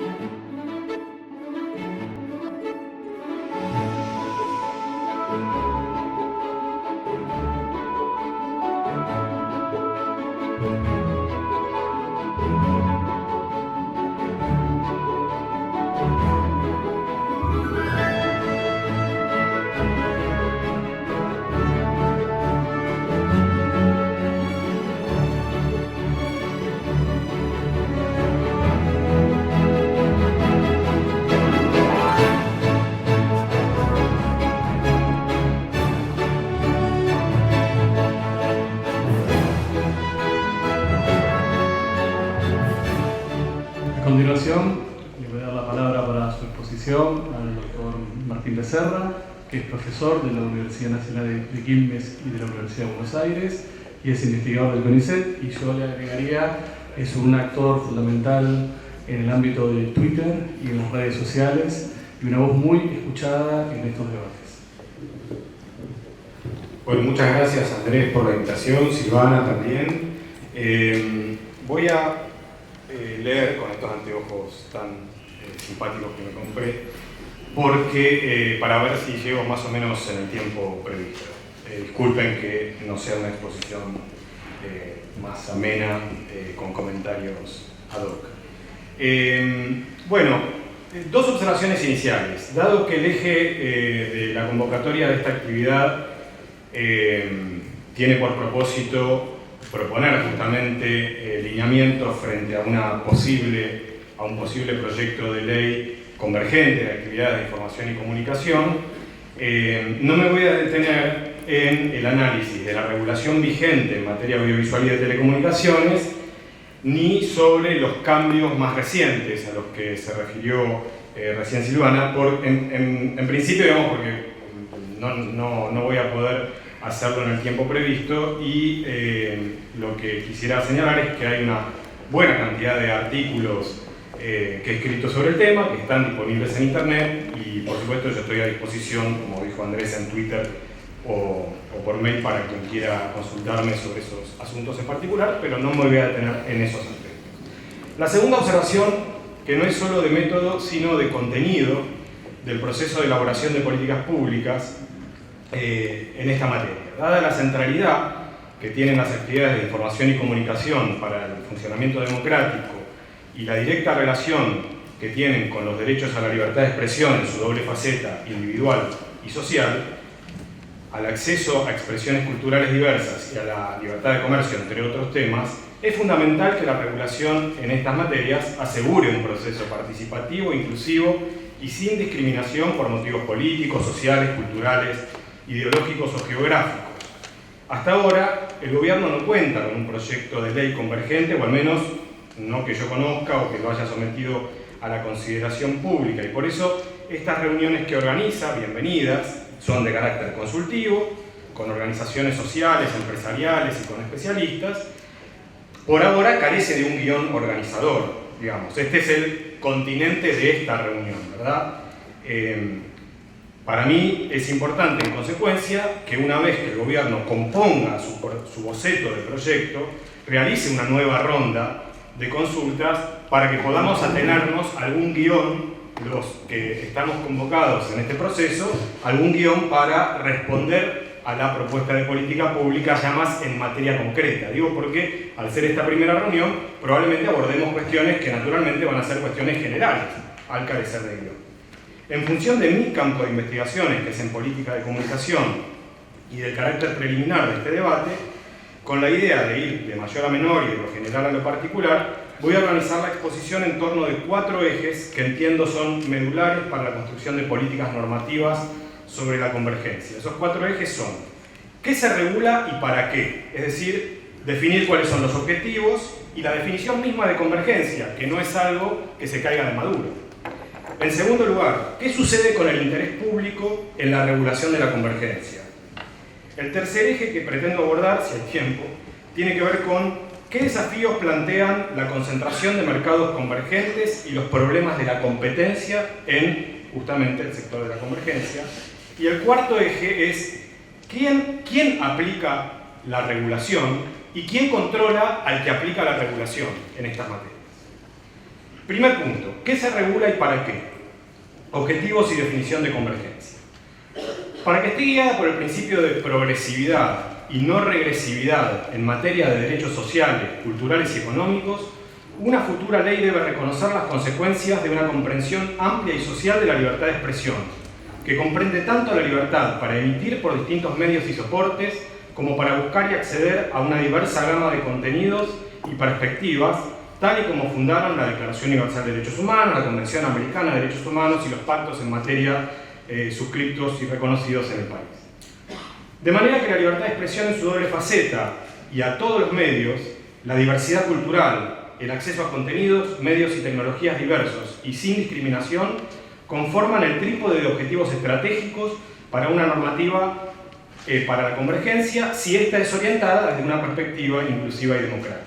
continuación, le voy a dar la palabra para su exposición al doctor Martín Becerra, que es profesor de la Universidad Nacional de Quilmes y de la Universidad de Buenos Aires, y es investigador del CONICET, y yo le agregaría, es un actor fundamental en el ámbito de Twitter y en las redes sociales, y una voz muy escuchada en estos debates. Bueno, muchas gracias Andrés por la invitación, Silvana también. Voy a leer con estos anteojos tan simpáticos que me compré, porque para ver si llego más o menos en el tiempo previsto. Disculpen que no sea una exposición más amena, con comentarios ad hoc. Bueno, dos observaciones iniciales. Dado que el eje de la convocatoria de esta actividad tiene por propósito proponer justamente lineamientos frente a un posible proyecto de ley convergente de actividades de información y comunicación, no me voy a detener en el análisis de la regulación vigente en materia audiovisual y de telecomunicaciones, ni sobre los cambios más recientes a los que se refirió recién Silvana, en principio, digamos, porque no voy a poder hacerlo en el tiempo previsto, y lo que quisiera señalar es que hay una buena cantidad de artículos que he escrito sobre el tema, que están disponibles en internet, y por supuesto yo estoy a disposición, como dijo Andrés, en Twitter o por mail para quien quiera consultarme sobre esos asuntos en particular, pero no me voy a detener en esos aspectos. La segunda observación, que no es solo de método, sino de contenido del proceso de elaboración de políticas públicas en esta materia. Dada la centralidad que tienen las actividades de información y comunicación para el funcionamiento democrático y la directa relación que tienen con los derechos a la libertad de expresión en su doble faceta individual y social, al acceso a expresiones culturales diversas y a la libertad de comercio, entre otros temas, es fundamental que la regulación en estas materias asegure un proceso participativo, inclusivo y sin discriminación por motivos políticos, sociales, culturales, ideológicos o geográficos. Hasta ahora, el gobierno no cuenta con un proyecto de ley convergente, o al menos no que yo conozca o que lo haya sometido a la consideración pública, y por eso estas reuniones que organiza, bienvenidas, son de carácter consultivo, con organizaciones sociales, empresariales y con especialistas. Por ahora carece de un guión organizador, digamos. Este es el continente de esta reunión, ¿verdad? Para mí es importante, en consecuencia, que una vez que el gobierno componga su boceto de proyecto, realice una nueva ronda de consultas para que podamos atenernos a algún guión, los que estamos convocados en este proceso, algún guión para responder a la propuesta de política pública ya más en materia concreta. Digo porque al ser esta primera reunión probablemente abordemos cuestiones que naturalmente van a ser cuestiones generales al carecer de guión. En función de mi campo de investigaciones, que es en política de comunicación, y del carácter preliminar de este debate, con la idea de ir de mayor a menor y de lo general a lo particular, voy a organizar la exposición en torno de 4 ejes que entiendo son medulares para la construcción de políticas normativas sobre la convergencia. Esos 4 ejes son: ¿qué se regula y para qué? Es decir, definir cuáles son los objetivos y la definición misma de convergencia, que no es algo que se caiga de maduro. En segundo lugar, ¿qué sucede con el interés público en la regulación de la convergencia? El tercer eje que pretendo abordar, si hay tiempo, tiene que ver con qué desafíos plantean la concentración de mercados convergentes y los problemas de la competencia en justamente el sector de la convergencia. Y el cuarto eje es quién aplica la regulación y quién controla al que aplica la regulación en estas materias. Primer punto, ¿qué se regula y para qué? Objetivos y definición de convergencia. Para que esté guiada por el principio de progresividad y no regresividad en materia de derechos sociales, culturales y económicos, una futura ley debe reconocer las consecuencias de una comprensión amplia y social de la libertad de expresión, que comprende tanto la libertad para emitir por distintos medios y soportes, como para buscar y acceder a una diversa gama de contenidos y perspectivas, tal y como fundaron la Declaración Universal de Derechos Humanos, la Convención Americana de Derechos Humanos y los pactos en materia suscritos y reconocidos en el país. De manera que la libertad de expresión en su doble faceta y a todos los medios, la diversidad cultural, el acceso a contenidos, medios y tecnologías diversos y sin discriminación, conforman el trípode de objetivos estratégicos para una normativa para la convergencia, si ésta es orientada desde una perspectiva inclusiva y democrática.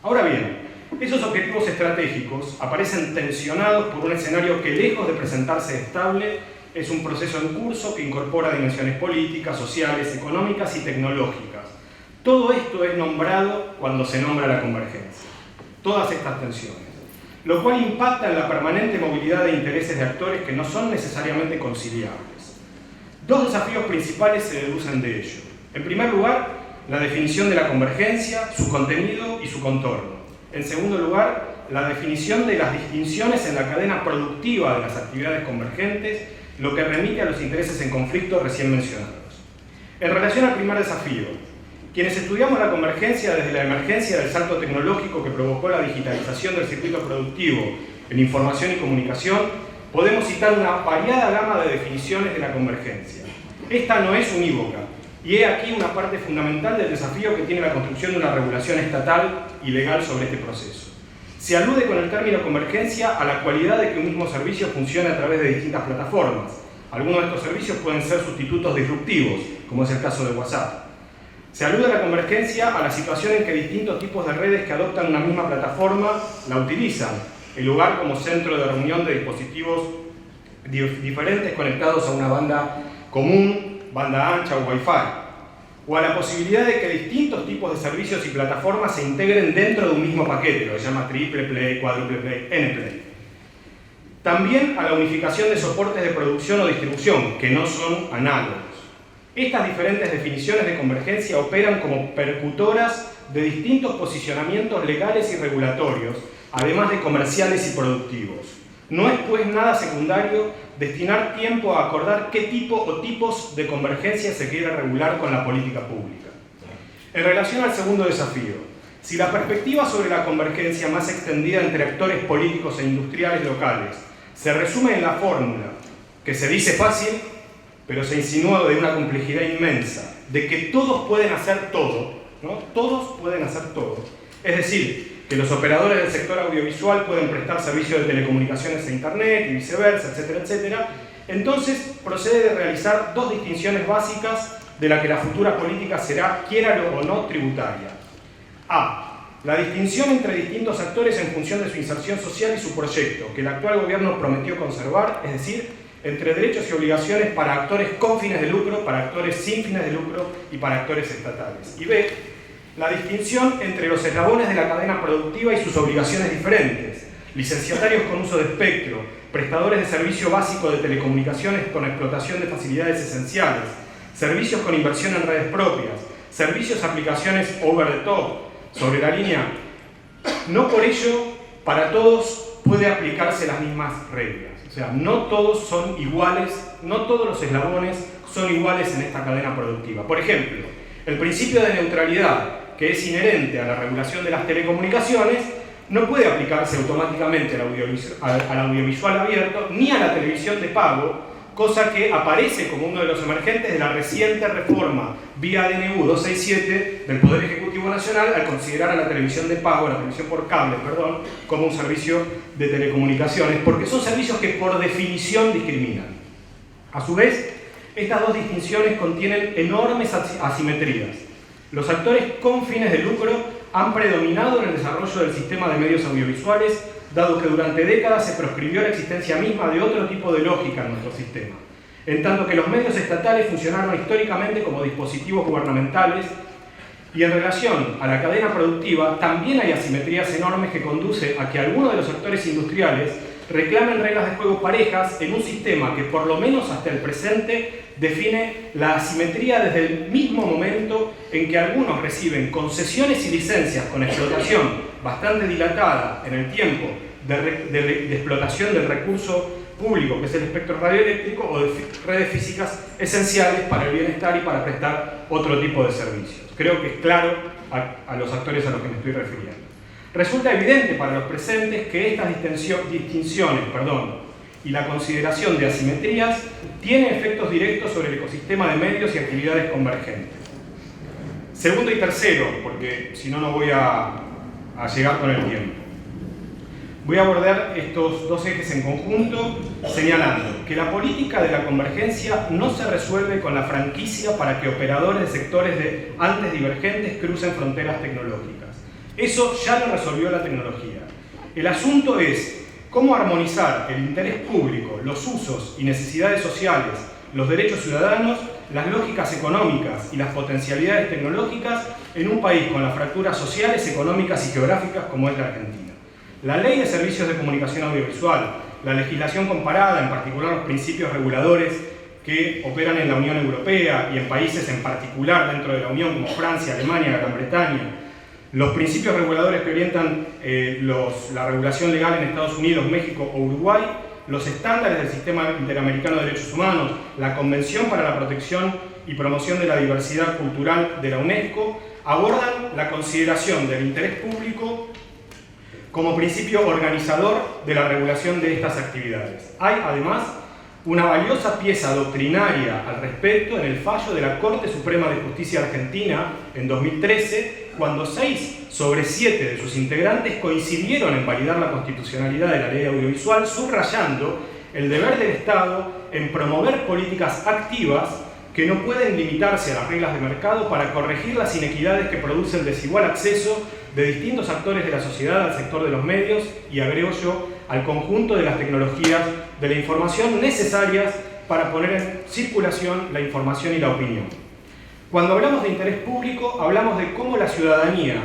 Ahora bien, esos objetivos estratégicos aparecen tensionados por un escenario que, lejos de presentarse estable, es un proceso en curso que incorpora dimensiones políticas, sociales, económicas y tecnológicas. Todo esto es nombrado cuando se nombra la convergencia. Todas estas tensiones. Lo cual impacta en la permanente movilidad de intereses de actores que no son necesariamente conciliables. Dos desafíos principales se deducen de ello. En primer lugar, la definición de la convergencia, su contenido y su contorno. En segundo lugar, la definición de las distinciones en la cadena productiva de las actividades convergentes, lo que remite a los intereses en conflicto recién mencionados. En relación al primer desafío, quienes estudiamos la convergencia desde la emergencia del salto tecnológico que provocó la digitalización del circuito productivo en información y comunicación, podemos citar una variada gama de definiciones de la convergencia. Esta no es unívoca, y he aquí una parte fundamental del desafío que tiene la construcción de una regulación estatal y legal sobre este proceso. Se alude con el término convergencia a la cualidad de que un mismo servicio funcione a través de distintas plataformas. Algunos de estos servicios pueden ser sustitutos disruptivos, como es el caso de WhatsApp. Se alude a la convergencia a la situación en que distintos tipos de redes que adoptan una misma plataforma la utilizan, el lugar como centro de reunión de dispositivos diferentes conectados a una banda común, banda ancha o Wi-Fi, o a la posibilidad de que distintos tipos de servicios y plataformas se integren dentro de un mismo paquete, lo que se llama triple play, cuádruple play, n-play. También a la unificación de soportes de producción o distribución, que no son análogos. Estas diferentes definiciones de convergencia operan como percutoras de distintos posicionamientos legales y regulatorios, además de comerciales y productivos. No es pues nada secundario destinar tiempo a acordar qué tipo o tipos de convergencia se quiere regular con la política pública. En relación al segundo desafío, si la perspectiva sobre la convergencia más extendida entre actores políticos e industriales locales se resume en la fórmula, que se dice fácil, pero se insinúa de una complejidad inmensa, de que todos pueden hacer todo, ¿no? Todos pueden hacer todo. Es decir, que los operadores del sector audiovisual pueden prestar servicios de telecomunicaciones e internet y viceversa, etcétera, etcétera. Entonces procede de realizar dos distinciones básicas de la que la futura política será, quiera o no, tributaria. A. La distinción entre distintos actores en función de su inserción social y su proyecto, que el actual gobierno prometió conservar, es decir, entre derechos y obligaciones para actores con fines de lucro, para actores sin fines de lucro y para actores estatales. Y B. La distinción entre los eslabones de la cadena productiva y sus obligaciones diferentes, licenciatarios con uso de espectro, prestadores de servicio básico de telecomunicaciones con explotación de facilidades esenciales, servicios con inversión en redes propias, servicios, aplicaciones over the top, sobre la línea. No por ello, para todos puede aplicarse las mismas reglas. O sea, no todos son iguales, no todos los eslabones son iguales en esta cadena productiva. Por ejemplo, el principio de neutralidad, que es inherente a la regulación de las telecomunicaciones, no puede aplicarse automáticamente al audiovisual abierto ni a la televisión de pago, cosa que aparece como uno de los emergentes de la reciente reforma vía DNU 267 del Poder Ejecutivo Nacional al considerar a la televisión de pago, a la televisión por cable, perdón, como un servicio de telecomunicaciones, porque son servicios que por definición discriminan. A su vez, estas dos distinciones contienen enormes asimetrías. Los actores con fines de lucro han predominado en el desarrollo del sistema de medios audiovisuales, dado que durante décadas se proscribió la existencia misma de otro tipo de lógica en nuestro sistema, en tanto que los medios estatales funcionaron históricamente como dispositivos gubernamentales Y en relación a la cadena productiva, también hay asimetrías enormes que conducen a que algunos de los sectores industriales reclamen reglas de juego parejas en un sistema que, por lo menos hasta el presente, define la asimetría desde el mismo momento en que algunos reciben concesiones y licencias con explotación bastante dilatada en el tiempo de explotación del recurso público, que es el espectro radioeléctrico, o de redes físicas esenciales para el bienestar y para prestar otro tipo de servicios. Creo que es claro a los actores a los que me estoy refiriendo. Resulta evidente para los presentes que estas distinciones y la consideración de asimetrías tienen efectos directos sobre el ecosistema de medios y actividades convergentes. Segundo y tercero, porque si no, no voy a llegar con el tiempo. Voy a abordar estos dos ejes en conjunto, señalando que la política de la convergencia no se resuelve con la franquicia para que operadores de sectores antes divergentes crucen fronteras tecnológicas. Eso ya lo resolvió la tecnología. El asunto es cómo armonizar el interés público, los usos y necesidades sociales, los derechos ciudadanos, las lógicas económicas y las potencialidades tecnológicas en un país con las fracturas sociales, económicas y geográficas como es la Argentina. La Ley de Servicios de Comunicación Audiovisual, la legislación comparada, en particular los principios reguladores que operan en la Unión Europea y en países en particular dentro de la Unión como Francia, Alemania, Gran Bretaña, los principios reguladores que orientan la regulación legal en Estados Unidos, México o Uruguay, los estándares del Sistema Interamericano de Derechos Humanos, la Convención para la Protección y Promoción de la Diversidad Cultural de la UNESCO, abordan la consideración del interés público como principio organizador de la regulación de estas actividades. Hay, además, una valiosa pieza doctrinaria al respecto en el fallo de la Corte Suprema de Justicia Argentina en 2013, cuando 6 sobre 7 de sus integrantes coincidieron en validar la constitucionalidad de la ley audiovisual, subrayando el deber del Estado en promover políticas activas que no pueden limitarse a las reglas de mercado para corregir las inequidades que produce el desigual acceso de distintos actores de la sociedad al sector de los medios y, agrego yo, al conjunto de las tecnologías de la información necesarias para poner en circulación la información y la opinión. Cuando hablamos de interés público, hablamos de cómo la ciudadanía,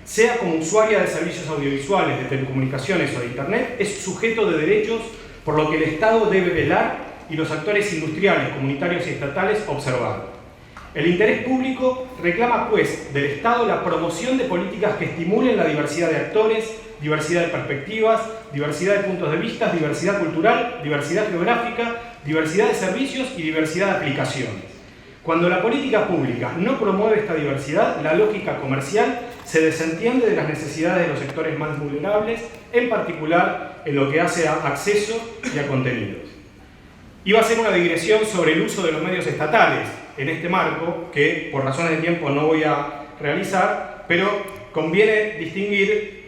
sea como usuaria de servicios audiovisuales, de telecomunicaciones o de Internet, es sujeto de derechos por lo que el Estado debe velar y los actores industriales, comunitarios y estatales observar. El interés público reclama, pues, del Estado la promoción de políticas que estimulen la diversidad de actores, diversidad de perspectivas, diversidad de puntos de vista, diversidad cultural, diversidad geográfica, diversidad de servicios y diversidad de aplicaciones. Cuando la política pública no promueve esta diversidad, la lógica comercial se desentiende de las necesidades de los sectores más vulnerables, en particular en lo que hace a acceso y a contenidos. Iba a hacer una digresión sobre el uso de los medios estatales en este marco, que por razones de tiempo no voy a realizar, pero conviene distinguir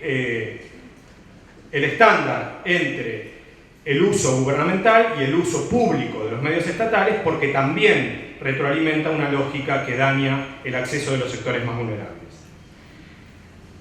el estándar entre el uso gubernamental y el uso público de los medios estatales, porque también retroalimenta una lógica que daña el acceso de los sectores más vulnerables.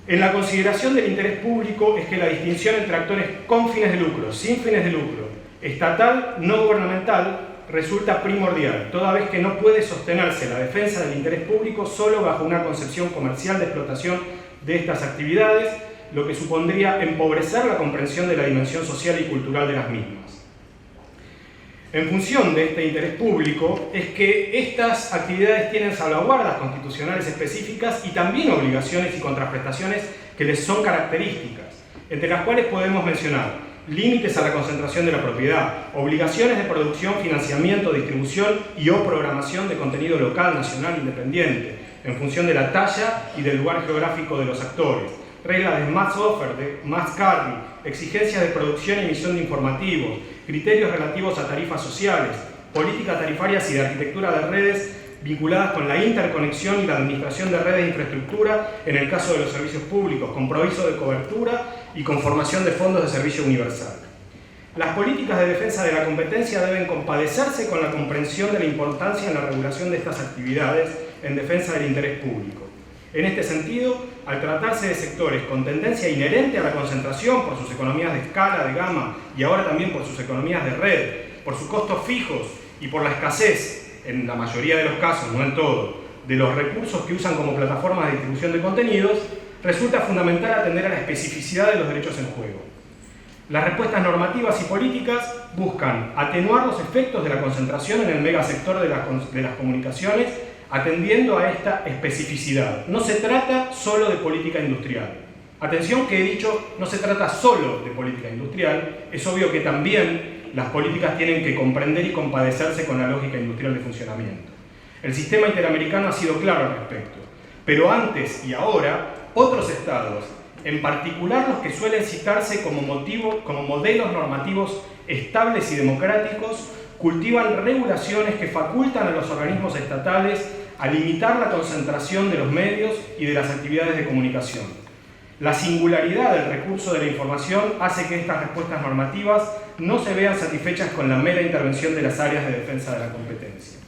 En la consideración del interés público es que la distinción entre actores con fines de lucro, sin fines de lucro, estatal, no gubernamental, resulta primordial, toda vez que no puede sostenerse la defensa del interés público solo bajo una concepción comercial de explotación de estas actividades, lo que supondría empobrecer la comprensión de la dimensión social y cultural de las mismas. En función de este interés público es que estas actividades tienen salvaguardas constitucionales específicas y también obligaciones y contraprestaciones que les son características, entre las cuales podemos mencionar límites a la concentración de la propiedad, obligaciones de producción, financiamiento, distribución y o programación de contenido local, nacional, independiente, en función de la talla y del lugar geográfico de los actores, reglas de mass offer, de mass carry, exigencias de producción y emisión de informativos, criterios relativos a tarifas sociales, políticas tarifarias y de arquitectura de redes vinculadas con la interconexión y la administración de redes de infraestructura en el caso de los servicios públicos, con proviso de cobertura y con formación de fondos de servicio universal. Las políticas de defensa de la competencia deben compadecerse con la comprensión de la importancia en la regulación de estas actividades en defensa del interés público. En este sentido, al tratarse de sectores con tendencia inherente a la concentración por sus economías de escala, de gama y ahora también por sus economías de red, por sus costos fijos y por la escasez, en la mayoría de los casos, no en todo, de los recursos que usan como plataformas de distribución de contenidos, resulta fundamental atender a la especificidad de los derechos en juego. Las respuestas normativas y políticas buscan atenuar los efectos de la concentración en el megasector de las comunicaciones, atendiendo a esta especificidad. No se trata solo de política industrial. Atención que he dicho, no se trata solo de política industrial. Es obvio que también las políticas tienen que comprender y compadecerse con la lógica industrial de funcionamiento. El sistema interamericano ha sido claro al respecto, pero antes y ahora, otros estados, en particular los que suelen citarse como modelos normativos estables y democráticos, cultivan regulaciones que facultan a los organismos estatales a limitar la concentración de los medios y de las actividades de comunicación. La singularidad del recurso de la información hace que estas respuestas normativas no se vean satisfechas con la mera intervención de las áreas de defensa de la competencia.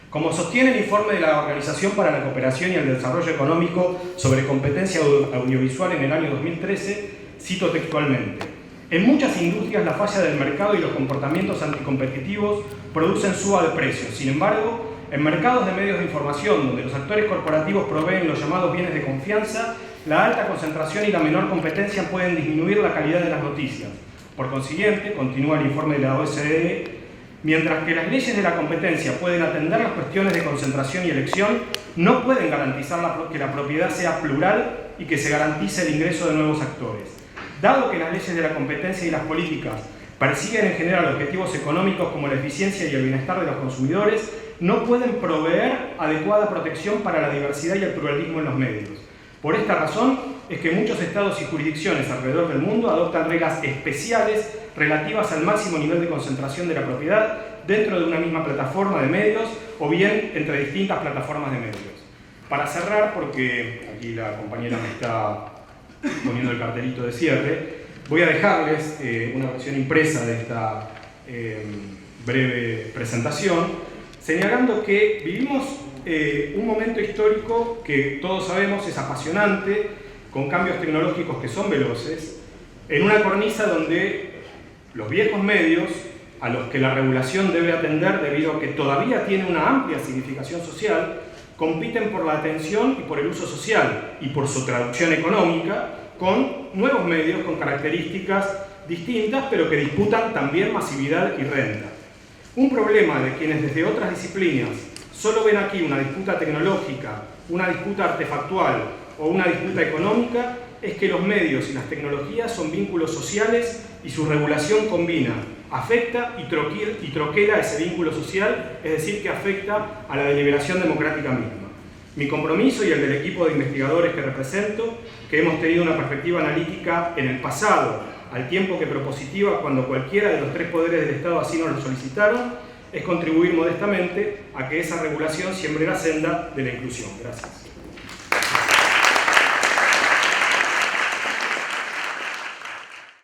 Como sostiene el informe de la Organización para la Cooperación y el Desarrollo Económico sobre competencia audiovisual en el año 2013, cito textualmente: en muchas industrias la falla del mercado y los comportamientos anticompetitivos producen suba de precios. Sin embargo, en mercados de medios de información, donde los actores corporativos proveen los llamados bienes de confianza, la alta concentración y la menor competencia pueden disminuir la calidad de las noticias. Por consiguiente, continúa el informe de la OCDE, mientras que las leyes de la competencia pueden atender las cuestiones de concentración y elección, no pueden garantizar que la propiedad sea plural y que se garantice el ingreso de nuevos actores. Dado que las leyes de la competencia y las políticas persiguen en general objetivos económicos como la eficiencia y el bienestar de los consumidores, no pueden proveer adecuada protección para la diversidad y el pluralismo en los medios. Por esta razón es que muchos estados y jurisdicciones alrededor del mundo adoptan reglas especiales relativas al máximo nivel de concentración de la propiedad dentro de una misma plataforma de medios o bien entre distintas plataformas de medios. Para cerrar, porque aquí la compañera me está poniendo el cartelito de cierre, voy a dejarles una versión impresa de esta breve presentación, señalando que vivimos un momento histórico que todos sabemos es apasionante, con cambios tecnológicos que son veloces, en una cornisa donde los viejos medios, a los que la regulación debe atender debido a que todavía tiene una amplia significación social, compiten por la atención y por el uso social y por su traducción económica con nuevos medios con características distintas, pero que disputan también masividad y renta. Un problema de quienes desde otras disciplinas solo ven aquí una disputa tecnológica, una disputa artefactual o una disputa económica es que los medios y las tecnologías son vínculos sociales y su regulación combina, afecta y troquela ese vínculo social, es decir, que afecta a la deliberación democrática misma. Mi compromiso y el del equipo de investigadores que represento, que hemos tenido una perspectiva analítica en el pasado, al tiempo que propositiva cuando cualquiera de los tres poderes del Estado así nos lo solicitaron, es contribuir modestamente a que esa regulación siembre la senda de la inclusión. Gracias.